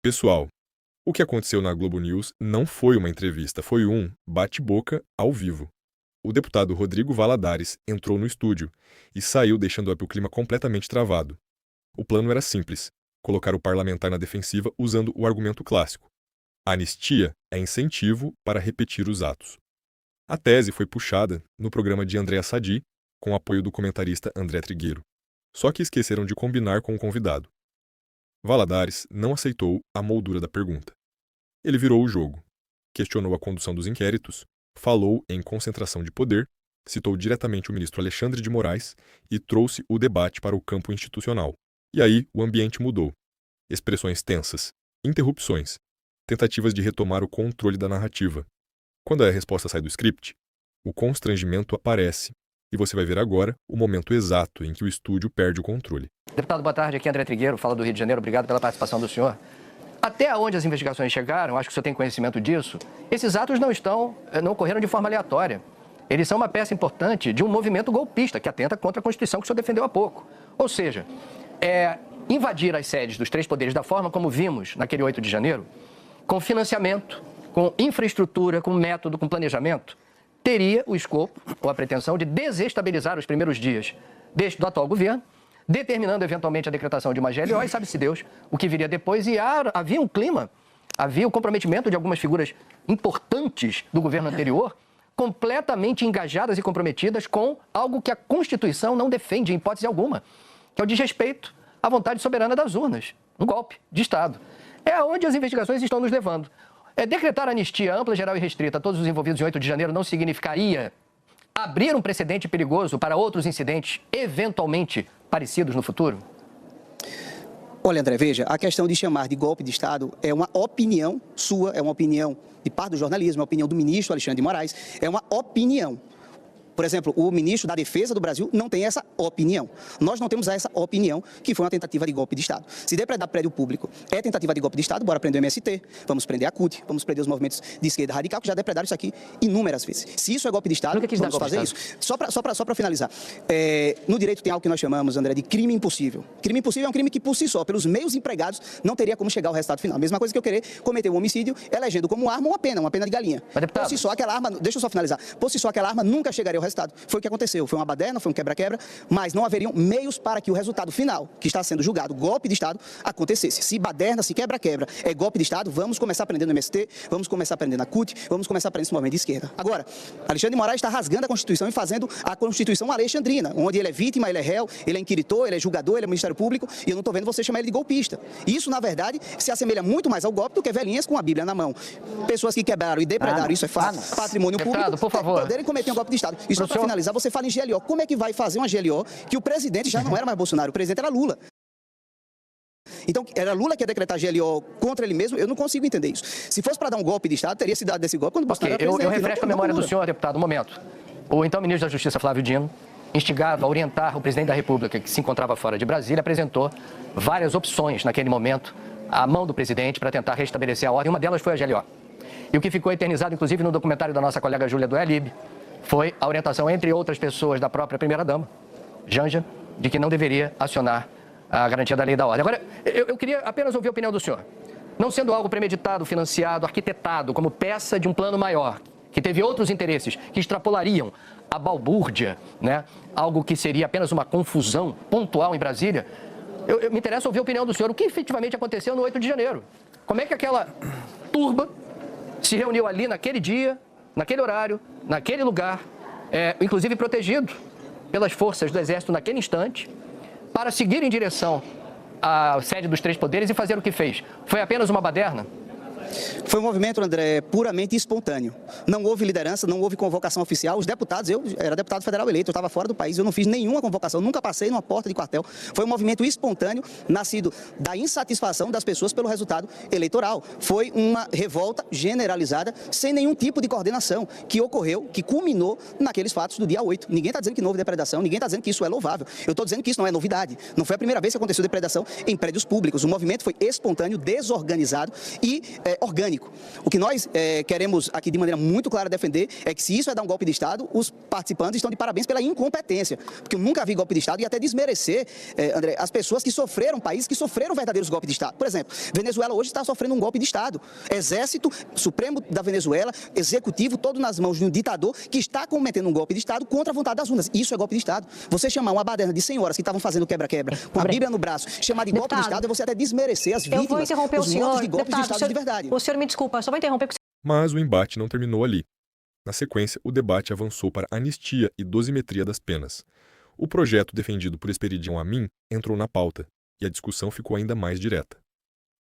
Pessoal, o que aconteceu na Globo News não foi uma entrevista, foi um bate-boca ao vivo. O deputado Rodrigo Valadares entrou no estúdio e saiu deixando o clima completamente travado. O plano era simples: colocar o parlamentar na defensiva usando o argumento clássico: a anistia é incentivo para repetir os atos. A tese foi puxada no programa de Andréa Sadi, com apoio do comentarista André Trigueiro. Só que esqueceram de combinar com o convidado. Valadares não aceitou a moldura da pergunta. Ele virou o jogo, questionou a condução dos inquéritos, falou em concentração de poder, citou diretamente o ministro Alexandre de Moraes e trouxe o debate para o campo institucional. E aí o ambiente mudou. Expressões tensas, interrupções, tentativas de retomar o controle da narrativa. Quando a resposta sai do script, o constrangimento aparece, e você vai ver agora o momento exato em que o estúdio perde o controle. Deputado, boa tarde. Aqui é André Trigueiro, fala do Rio de Janeiro. Obrigado pela participação do senhor. Até onde as investigações chegaram, acho que o senhor tem conhecimento disso, esses atos não ocorreram de forma aleatória. Eles são uma peça importante de um movimento golpista que atenta contra a Constituição que o senhor defendeu há pouco. Ou seja, invadir as sedes dos três poderes da forma como vimos naquele 8 de janeiro, com financiamento, com infraestrutura, com método, com planejamento, teria o escopo ou a pretensão de desestabilizar os primeiros dias do atual governo, determinando eventualmente a decretação de uma GLO e sabe-se Deus o que viria depois. E havia um clima, havia o comprometimento de algumas figuras importantes do governo anterior, completamente engajadas e comprometidas com algo que a Constituição não defende em hipótese alguma, que é o desrespeito à vontade soberana das urnas, um golpe de Estado. É aonde as investigações estão nos levando. Decretar anistia ampla, geral e restrita a todos os envolvidos em 8 de janeiro não significaria abrir um precedente perigoso para outros incidentes eventualmente parecidos no futuro? Olha, André, veja, a questão de chamar de golpe de Estado é uma opinião sua, é uma opinião de parte do jornalismo, é uma opinião do ministro Alexandre de Moraes, é uma opinião. Por exemplo, o ministro da Defesa do Brasil não tem essa opinião. Nós não temos essa opinião que foi uma tentativa de golpe de Estado. Se depredar prédio público é tentativa de golpe de Estado, bora prender o MST, vamos prender a CUT, vamos prender os movimentos de esquerda radical que já depredaram isso aqui inúmeras vezes. Se isso é golpe de Estado, vamos fazer isso. Só para finalizar, no direito tem algo que nós chamamos, André, de crime impossível. Crime impossível é um crime que por si só, pelos meios empregados, não teria como chegar ao resultado final. A mesma coisa que eu querer cometer um homicídio elegendo como arma uma pena de galinha. Por si só, aquela arma, deixa eu só finalizar, por si só aquela arma nunca chegaria ao resultado. Foi o que aconteceu, foi uma baderna, foi um quebra-quebra, mas não haveriam meios para que o resultado final, que está sendo julgado golpe de Estado, acontecesse. Se baderna, se quebra-quebra é golpe de Estado, vamos começar aprendendo no MST, vamos começar aprendendo na CUT, vamos começar aprendendo esse movimento de esquerda. Agora, Alexandre de Moraes está rasgando a Constituição e fazendo a Constituição alexandrina, onde ele é vítima, ele é réu, ele é inquiritor, ele é julgador, ele é Ministério Público, e eu não estou vendo você chamar ele de golpista. Isso, na verdade, se assemelha muito mais ao golpe do que velhinhas com a Bíblia na mão. Pessoas que quebraram e depredaram, isso é patrimônio público, por favor. Poderem cometer um golpe de Estado. E só para finalizar, você fala em GLO. Como é que vai fazer uma GLO que o presidente já não era mais Bolsonaro, o presidente era Lula? Então, era Lula que ia decretar GLO contra ele mesmo? Eu não consigo entender isso. Se fosse para dar um golpe de Estado, teria se dado desse golpe quando o Bolsonaro era presidente. Eu refresco a memória do senhor, deputado, um momento. O então ministro da Justiça, Flávio Dino, instigado a orientar o presidente da República, que se encontrava fora de Brasília, apresentou várias opções naquele momento à mão do presidente para tentar restabelecer a ordem. Uma delas foi a GLO. E o que ficou eternizado, inclusive, no documentário da nossa colega Júlia do Elib, foi a orientação, entre outras pessoas, da própria primeira-dama, Janja, de que não deveria acionar a garantia da lei e da ordem. Agora, eu queria apenas ouvir a opinião do senhor. Não sendo algo premeditado, financiado, arquitetado, como peça de um plano maior, que teve outros interesses que extrapolariam a balbúrdia, né? Algo que seria apenas uma confusão pontual em Brasília, me interessa ouvir a opinião do senhor. O que efetivamente aconteceu no 8 de janeiro? Como é que aquela turba se reuniu ali naquele dia, naquele horário, naquele lugar, inclusive protegido pelas forças do Exército naquele instante, para seguir em direção à sede dos três poderes e fazer o que fez? Foi apenas uma baderna? Foi um movimento, André, puramente espontâneo. Não houve liderança, não houve convocação oficial. Os deputados, eu era deputado federal eleito, eu estava fora do país, eu não fiz nenhuma convocação, nunca passei numa porta de quartel. Foi um movimento espontâneo, nascido da insatisfação das pessoas pelo resultado eleitoral. Foi uma revolta generalizada, sem nenhum tipo de coordenação, que ocorreu, que culminou naqueles fatos do dia 8. Ninguém está dizendo que não houve depredação, ninguém está dizendo que isso é louvável. Eu estou dizendo que isso não é novidade. Não foi a primeira vez que aconteceu depredação em prédios públicos. O movimento foi espontâneo, desorganizado e orgânico. O que nós queremos aqui de maneira muito clara defender é que se isso é dar um golpe de Estado, os participantes estão de parabéns pela incompetência. Porque eu nunca vi golpe de Estado e até desmerecer, André, as pessoas que sofreram, países que sofreram verdadeiros golpes de Estado. Por exemplo, Venezuela hoje está sofrendo um golpe de Estado. Exército Supremo da Venezuela, executivo, todo nas mãos de um ditador que está cometendo um golpe de Estado contra a vontade das urnas. Isso é golpe de Estado. Você chamar uma baderna de senhoras que estavam fazendo quebra-quebra com a Bíblia no braço, chamar de golpe de Estado é você até desmerecer as vítimas, eu vou interromper os mortos de golpes de Estado de verdade. O senhor me desculpa, eu só vou interromper porque... Mas o embate não terminou ali. Na sequência, o debate avançou para anistia e dosimetria das penas. O projeto defendido por Esperidião Amin entrou na pauta, e a discussão ficou ainda mais direta.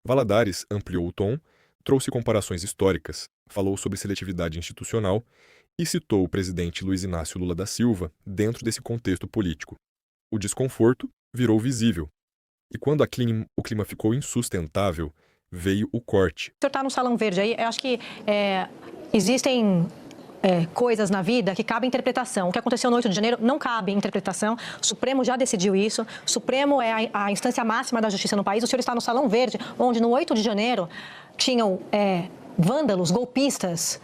Valadares ampliou o tom, trouxe comparações históricas, falou sobre seletividade institucional e citou o presidente Luiz Inácio Lula da Silva dentro desse contexto político. O desconforto virou visível. E quando o clima ficou insustentável, veio o corte. O senhor está no Salão Verde aí, eu acho que existem coisas na vida que cabem interpretação. O que aconteceu no 8 de janeiro não cabe interpretação. O Supremo já decidiu isso. O Supremo é a instância máxima da justiça no país. O senhor está no Salão Verde, onde no 8 de janeiro tinham vândalos, golpistas,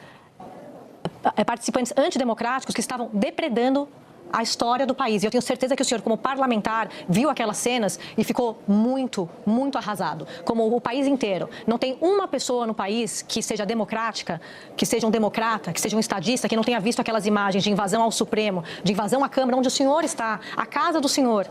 participantes antidemocráticos que estavam depredando a história do país. E eu tenho certeza que o senhor, como parlamentar, viu aquelas cenas e ficou muito, muito arrasado. Como o país inteiro. Não tem uma pessoa no país que seja democrática, que seja um democrata, que seja um estadista, que não tenha visto aquelas imagens de invasão ao Supremo, de invasão à Câmara, onde o senhor está, a casa do senhor.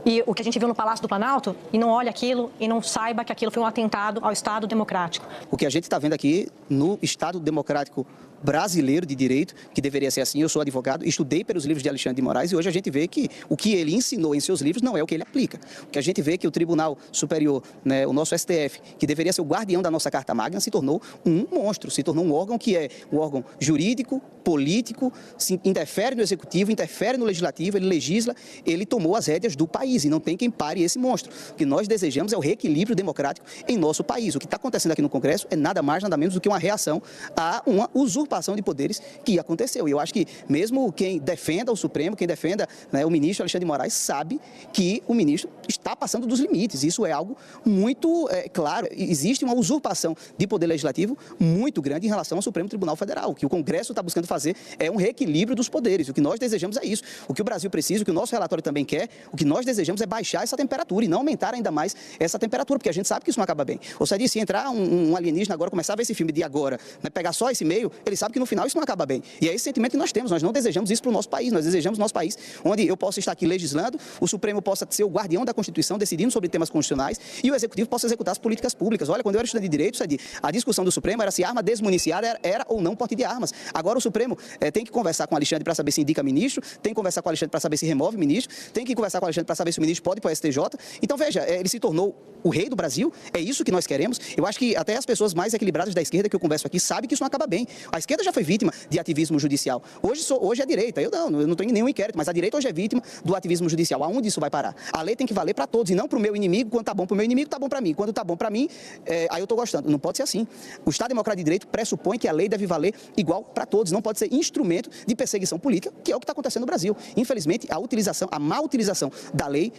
E o que a gente viu no Palácio do Planalto, e não olhe aquilo e não saiba que aquilo foi um atentado ao Estado democrático. O que a gente está vendo aqui no Estado democrático brasileiro de direito, que deveria ser assim, eu sou advogado, estudei pelos livros de Alexandre de Moraes e hoje a gente vê que o que ele ensinou em seus livros não é o que ele aplica. O que a gente vê é que o Tribunal Superior, né, o nosso STF, que deveria ser o guardião da nossa Carta Magna, se tornou um monstro, se tornou um órgão que é um órgão jurídico, político, interfere no executivo, interfere no legislativo, ele legisla, ele tomou as rédeas do país e não tem quem pare esse monstro. O que nós desejamos é o reequilíbrio democrático em nosso país. O que está acontecendo aqui no Congresso é nada mais, nada menos do que uma reação a uma usurpação de poderes que aconteceu. E eu acho que mesmo quem defenda o Supremo, quem defenda, né, o ministro Alexandre de Moraes, sabe que o ministro está passando dos limites. Isso é algo muito claro. Existe uma usurpação de poder legislativo muito grande em relação ao Supremo Tribunal Federal. O que o Congresso está buscando fazer é um reequilíbrio dos poderes. O que nós desejamos é isso. O que o Brasil precisa, o que o nosso relatório também quer, o que nós desejamos é baixar essa temperatura e não aumentar ainda mais essa temperatura, porque a gente sabe que isso não acaba bem. Ou seja, se entrar um alienígena agora, começar a ver esse filme de agora, né, pegar só esse meio, ele sabe que no final isso não acaba bem. E é esse sentimento que nós temos. Nós não desejamos isso para o nosso país. Nós desejamos nosso país onde eu possa estar aqui legislando, o Supremo possa ser o guardião da Constituição, decidindo sobre temas constitucionais e o Executivo possa executar as políticas públicas. Olha, quando eu era estudante de Direito, a discussão do Supremo era se arma desmuniciada era ou não porte de armas. Agora o Supremo tem que conversar com o Alexandre para saber se indica ministro, tem que conversar com o Alexandre para saber se remove ministro, tem que conversar com o Alexandre para saber se o ministro pode ir para o STJ. Então, veja, ele se tornou o rei do Brasil, é isso que nós queremos. Eu acho que até as pessoas mais equilibradas da esquerda que eu converso aqui sabem que isso não acaba bem. A esquerda já foi vítima de ativismo judicial. Hoje é a direita. Eu não estou em nenhum inquérito, mas a direita hoje é vítima do ativismo judicial. Aonde isso vai parar? A lei tem que valer para todos e não para o meu inimigo. Quando está bom para o meu inimigo, está bom para mim. Quando está bom para mim, aí eu estou gostando. Não pode ser assim. O Estado Democrático de Direito pressupõe que a lei deve valer igual para todos. Não pode ser instrumento de perseguição política, que é o que está acontecendo no Brasil. Infelizmente, a má utilização da lei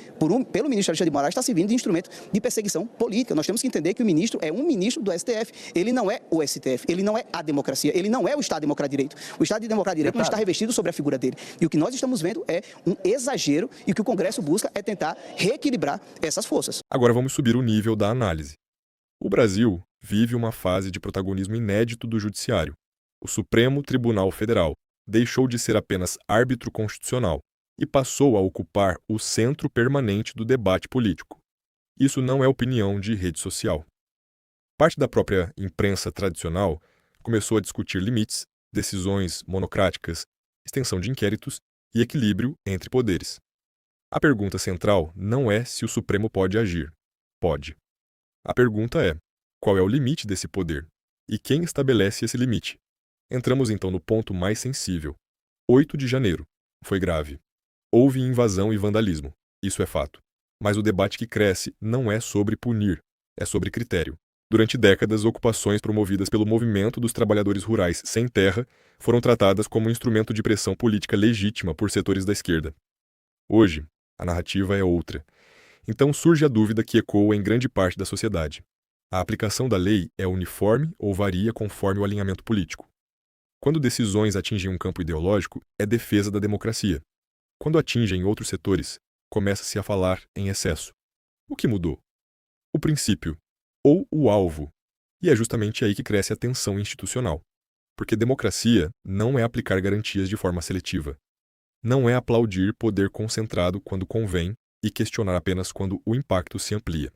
pelo ministro Alexandre de Moraes está servindo de instrumento de perseguição política. Nós temos que entender que o ministro é um ministro do STF. Ele não é o STF. Ele não é a democracia. Ele não é o Estado Democrático de Direito. O Estado Democrático de Direito não está revestido sobre a figura dele. E o que nós estamos vendo é um exagero e o que o Congresso busca é tentar reequilibrar essas forças. Agora vamos subir o nível da análise. O Brasil vive uma fase de protagonismo inédito do Judiciário. O Supremo Tribunal Federal deixou de ser apenas árbitro constitucional e passou a ocupar o centro permanente do debate político. Isso não é opinião de rede social. Parte da própria imprensa tradicional começou a discutir limites, decisões monocráticas, extensão de inquéritos e equilíbrio entre poderes. A pergunta central não é se o Supremo pode agir. Pode. A pergunta é: qual é o limite desse poder? E quem estabelece esse limite? Entramos então no ponto mais sensível. 8 de janeiro. Foi grave. Houve invasão e vandalismo. Isso é fato. Mas o debate que cresce não é sobre punir, é sobre critério. Durante décadas, ocupações promovidas pelo movimento dos trabalhadores rurais sem terra foram tratadas como um instrumento de pressão política legítima por setores da esquerda. Hoje, a narrativa é outra. Então surge a dúvida que ecoa em grande parte da sociedade. A aplicação da lei é uniforme ou varia conforme o alinhamento político. Quando decisões atingem um campo ideológico, é defesa da democracia. Quando atingem outros setores, começa-se a falar em excesso. O que mudou? O princípio, ou o alvo. E é justamente aí que cresce a tensão institucional. Porque democracia não é aplicar garantias de forma seletiva. Não é aplaudir poder concentrado quando convém e questionar apenas quando o impacto se amplia.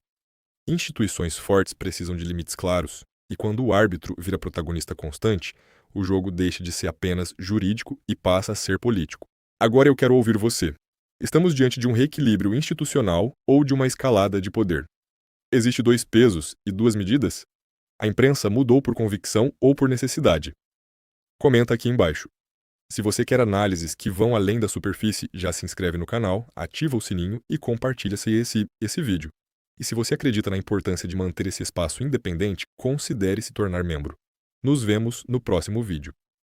Instituições fortes precisam de limites claros, e quando o árbitro vira protagonista constante, o jogo deixa de ser apenas jurídico e passa a ser político. Agora eu quero ouvir você. Estamos diante de um reequilíbrio institucional ou de uma escalada de poder? Existe 2 pesos e 2 medidas? A imprensa mudou por convicção ou por necessidade? Comenta aqui embaixo. Se você quer análises que vão além da superfície, já se inscreve no canal, ativa o sininho e compartilha esse vídeo. E se você acredita na importância de manter esse espaço independente, considere se tornar membro. Nos vemos no próximo vídeo.